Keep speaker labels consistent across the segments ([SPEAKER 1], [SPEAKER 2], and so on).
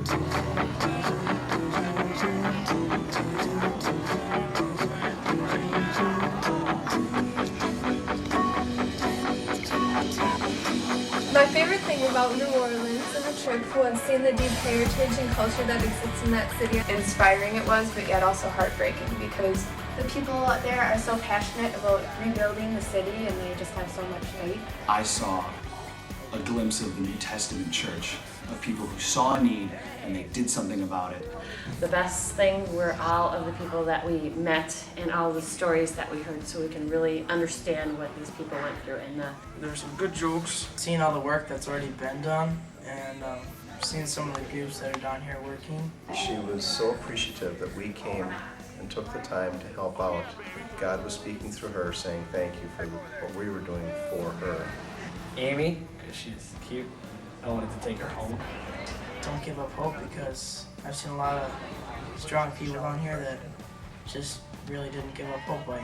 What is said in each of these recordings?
[SPEAKER 1] My favorite thing about New Orleans and the trip was seeing the deep heritage and culture that exists in that city.
[SPEAKER 2] Inspiring it was, but yet also heartbreaking because the people there are so passionate about rebuilding the city and they just have so much faith.
[SPEAKER 3] I saw a glimpse of the New Testament church, of people who saw a need and they did something about it.
[SPEAKER 4] The best thing were all of the people that we met and all the stories that we heard, so we can really understand what these people went through. And
[SPEAKER 5] there were some good jokes. Seeing all the work that's already been done and seeing some of the groups that are down here working.
[SPEAKER 6] She was so appreciative that we came and took the time to help out. God was speaking through her, saying thank you for what we were doing for her.
[SPEAKER 7] Amy, because she's cute. I wanted to take her home.
[SPEAKER 5] Don't give up hope, because I've seen a lot of strong people down here that just really didn't give up hope, like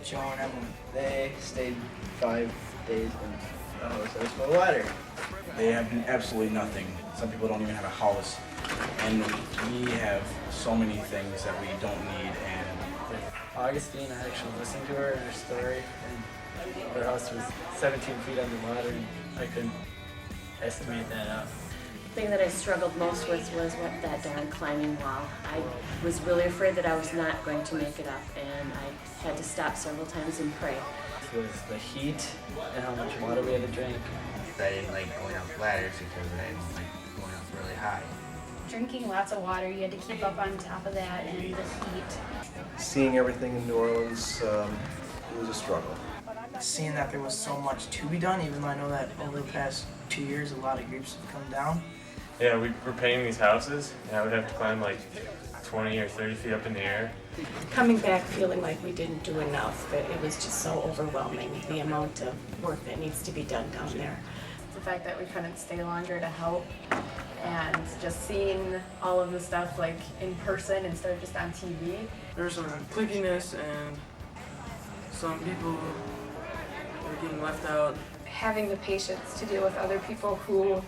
[SPEAKER 5] Joe and Emily.
[SPEAKER 7] They stayed 5 days in the house for water.
[SPEAKER 8] They have absolutely nothing. Some people don't even have a house. And we have so many things that we don't need. And
[SPEAKER 7] Augustine, I actually listened to her and her story, and their house was 17 feet underwater, and I couldn't estimate that out.
[SPEAKER 4] the thing that I struggled most with was that darn climbing wall. I was really afraid that I was not going to make it up, and I had to stop several times and pray.
[SPEAKER 7] It was the heat and how much water we had to drink.
[SPEAKER 9] I didn't like going up ladders because I didn't like going up really high.
[SPEAKER 10] Drinking lots of water, you had to keep up on top of that, and the heat.
[SPEAKER 6] Seeing everything in New Orleans, it was a struggle.
[SPEAKER 5] Seeing that there was so much to be done, even though I know that over the past 2 years a lot of groups have come down.
[SPEAKER 11] Yeah, we were painting these houses, and I would have to climb like 20 or 30 feet up in the air.
[SPEAKER 12] Coming back feeling like we didn't do enough, that it was just so overwhelming, the amount of work that needs to be done down there.
[SPEAKER 2] The fact that we couldn't stay longer to help, and just seeing all of the stuff like in person instead of just on TV.
[SPEAKER 5] There's some cliquiness and some people were getting left out.
[SPEAKER 2] Having the patience to deal with other people who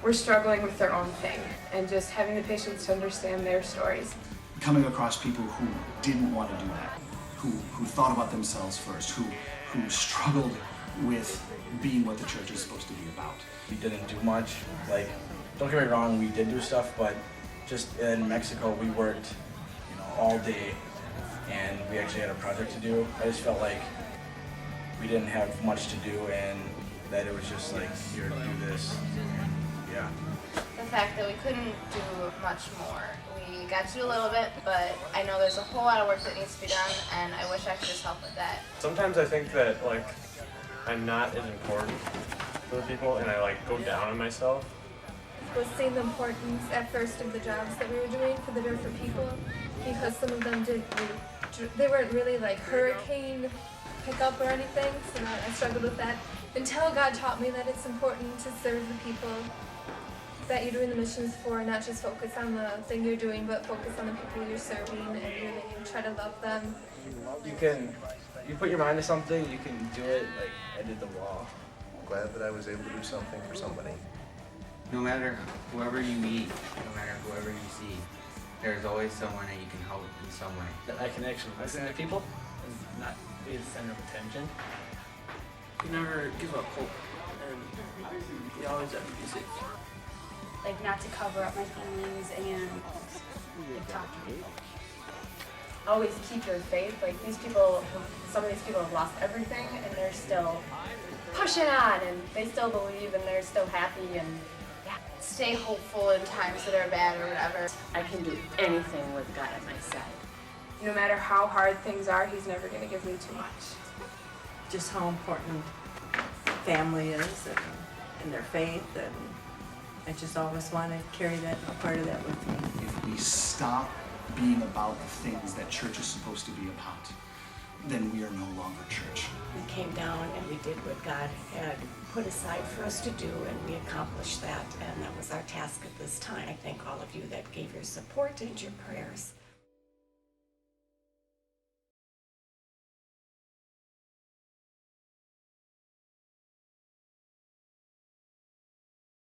[SPEAKER 2] were struggling with their own thing, and just having the patience to understand their stories.
[SPEAKER 3] Coming across people who didn't want to do that, who thought about themselves first, who struggled with being what the church is supposed to be about.
[SPEAKER 8] We didn't do much. Like, don't get me wrong, we did do stuff, but just in Mexico we worked, all day, and we actually had a project to do. I just felt like we didn't have much to do, and that it was just like, here, do this. Yeah.
[SPEAKER 2] The fact that we couldn't do much more. We got to do a little bit, but I know there's a whole lot of work that needs to be done, and I wish I could just help with that.
[SPEAKER 11] Sometimes I think that like I'm not as important for the people, and I like go down on myself.
[SPEAKER 1] Was seeing the importance at first of the jobs that we were doing for the different people, because some of them they weren't really like hurricane pickup or anything, so I struggled with that until God taught me that it's important to serve the people that you're doing the missions for, not just focus on the thing you're doing, but focus on the people you're serving and really try to love them.
[SPEAKER 7] You put your mind to something, you can do it. Like I did the wall.
[SPEAKER 6] I'm glad that I was able to do something for somebody.
[SPEAKER 9] No matter whoever you meet, no matter whoever you see, there's always someone that you can help in some way.
[SPEAKER 7] That I can actually listen to people and not be the center of attention.
[SPEAKER 5] You never give up hope, and you always have to be safe.
[SPEAKER 10] Like not to cover up my feelings and like, talk to people.
[SPEAKER 2] Always keep your faith. Like some of these people have lost everything, and they're still pushing on, and they still believe, and they're still happy, and stay hopeful in times that are bad or whatever.
[SPEAKER 4] I can do anything with God at my side.
[SPEAKER 2] No matter how hard things are, He's never going to give me too much.
[SPEAKER 12] Just how important family is and their faith, and I just always want to carry that, a part of that with me.
[SPEAKER 3] If we stop being about the things that church is supposed to be about, then we are no longer church.
[SPEAKER 12] We came down and we did what God had put aside for us to do, and we accomplished that, and that was our task at this time. I thank all of you that gave your support and your prayers.